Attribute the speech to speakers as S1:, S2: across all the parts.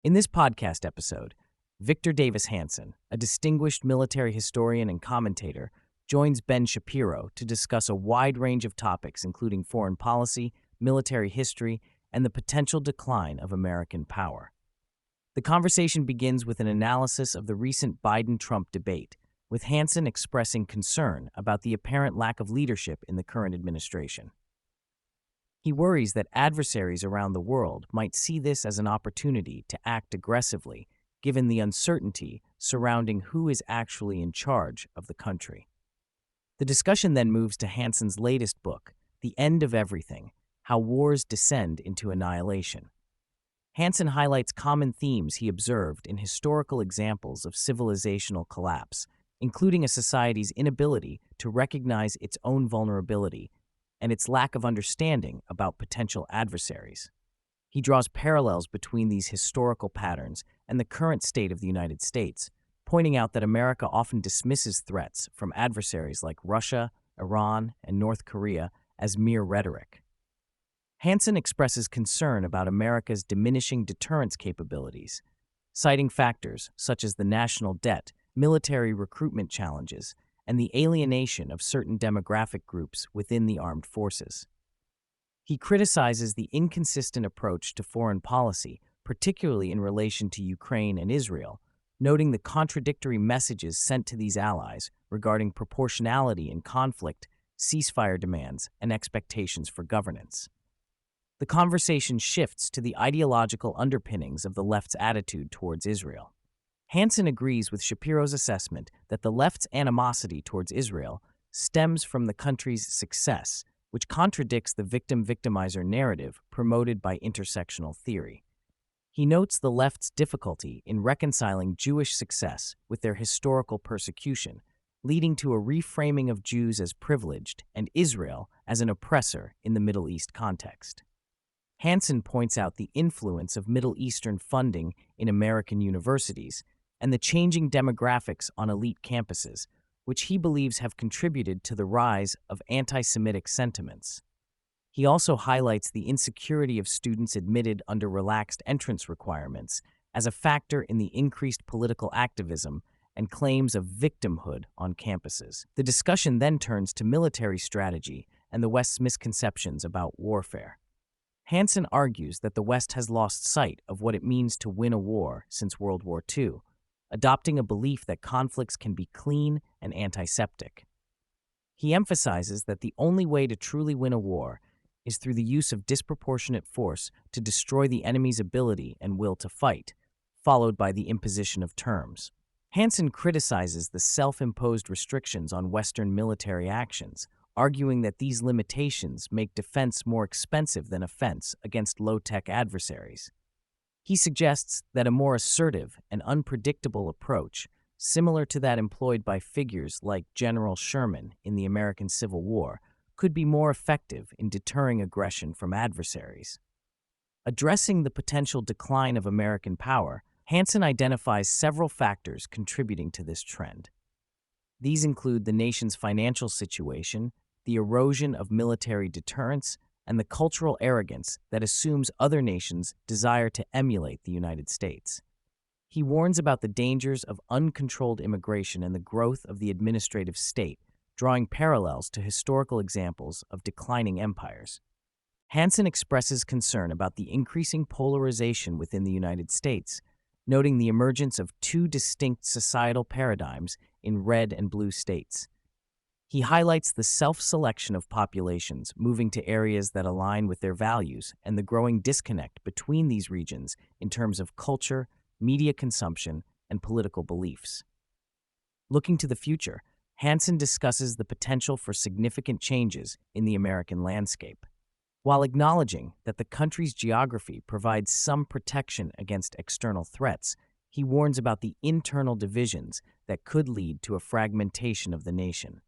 S1: In this podcast episode, Victor Davis Hanson, a distinguished military historian and commentator, joins Ben Shapiro to discuss a wide range of topics including foreign policy, military history, and the potential decline of American power. The conversation begins with an analysis of the recent Biden-Trump debate, with Hanson expressing concern about the apparent lack of leadership in the current administration. He worries that adversaries around the world might see this as an opportunity to act aggressively, given the uncertainty surrounding who is actually in charge of the country. The discussion then moves to Hanson's latest book, The End of Everything: How Wars Descend into Annihilation. Hanson highlights common themes he observed in historical examples of civilizational collapse, including a society's inability to recognize its own vulnerability and its lack of understanding about potential adversaries. He draws parallels between these historical patterns and the current state of the United States, pointing out that America often dismisses threats from adversaries like Russia, Iran, and North Korea as mere rhetoric. Hanson expresses concern about America's diminishing deterrence capabilities, citing factors such as the national debt, military recruitment challenges, and the alienation of certain demographic groups within the armed forces. He criticizes the inconsistent approach to foreign policy, particularly in relation to Ukraine and Israel, noting the contradictory messages sent to these allies regarding proportionality in conflict, ceasefire demands, and expectations for governance. The conversation shifts to the ideological underpinnings of the left's attitude towards Israel. Hanson agrees with Shapiro's assessment that the left's animosity towards Israel stems from the country's success, which contradicts the victim-victimizer narrative promoted by intersectional theory. He notes the left's difficulty in reconciling Jewish success with their historical persecution, leading to a reframing of Jews as privileged and Israel as an oppressor in the Middle East context. Hanson points out the influence of Middle Eastern funding in American universities and the changing demographics on elite campuses, which he believes have contributed to the rise of anti-Semitic sentiments. He also highlights the insecurity of students admitted under relaxed entrance requirements as a factor in the increased political activism and claims of victimhood on campuses. The discussion then turns to military strategy and the West's misconceptions about warfare. Hanson argues that the West has lost sight of what it means to win a war since World War II, adopting a belief that conflicts can be clean and antiseptic. He emphasizes that the only way to truly win a war is through the use of disproportionate force to destroy the enemy's ability and will to fight, followed by the imposition of terms. Hanson criticizes the self-imposed restrictions on Western military actions, arguing that these limitations make defense more expensive than offense against low-tech adversaries. He suggests that a more assertive and unpredictable approach, similar to that employed by figures like General Sherman in the American Civil War, could be more effective in deterring aggression from adversaries. Addressing the potential decline of American power, Hanson identifies several factors contributing to this trend. These include the nation's financial situation, the erosion of military deterrence, and the cultural arrogance that assumes other nations desire to emulate the United States. He warns about the dangers of uncontrolled immigration and the growth of the administrative state, drawing parallels to historical examples of declining empires. Hanson expresses concern about the increasing polarization within the United States, noting the emergence of two distinct societal paradigms in red and blue states. He highlights the self-selection of populations moving to areas that align with their values and the growing disconnect between these regions in terms of culture, media consumption, and political beliefs. Looking to the future, Hanson discusses the potential for significant changes in the American landscape. While acknowledging that the country's geography provides some protection against external threats, he warns about the internal divisions that could lead to a fragmentation of the nation.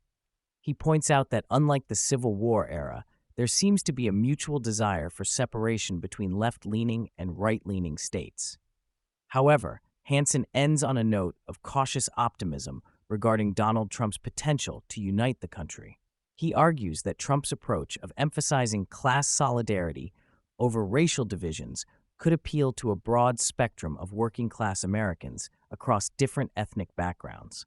S1: He points out that unlike the Civil War era, there seems to be a mutual desire for separation between left-leaning and right-leaning states. However, Hanson ends on a note of cautious optimism regarding Donald Trump's potential to unite the country. He argues that Trump's approach of emphasizing class solidarity over racial divisions could appeal to a broad spectrum of working-class Americans across different ethnic backgrounds.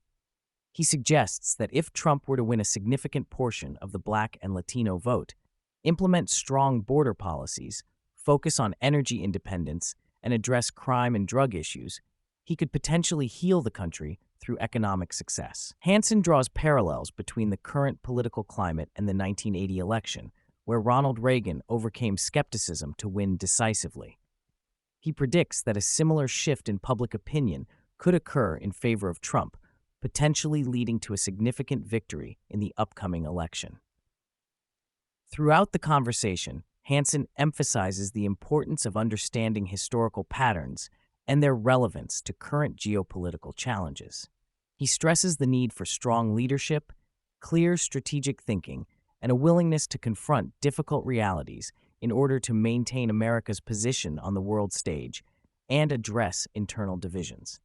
S1: He suggests that if Trump were to win a significant portion of the Black and Latino vote, implement strong border policies, focus on energy independence, and address crime and drug issues, he could potentially heal the country through economic success. Hanson draws parallels between the current political climate and the 1980 election, where Ronald Reagan overcame skepticism to win decisively. He predicts that a similar shift in public opinion could occur in favor of Trump, potentially leading to a significant victory in the upcoming election. Throughout the conversation, Hanson emphasizes the importance of understanding historical patterns and their relevance to current geopolitical challenges. He stresses the need for strong leadership, clear strategic thinking, and a willingness to confront difficult realities in order to maintain America's position on the world stage and address internal divisions.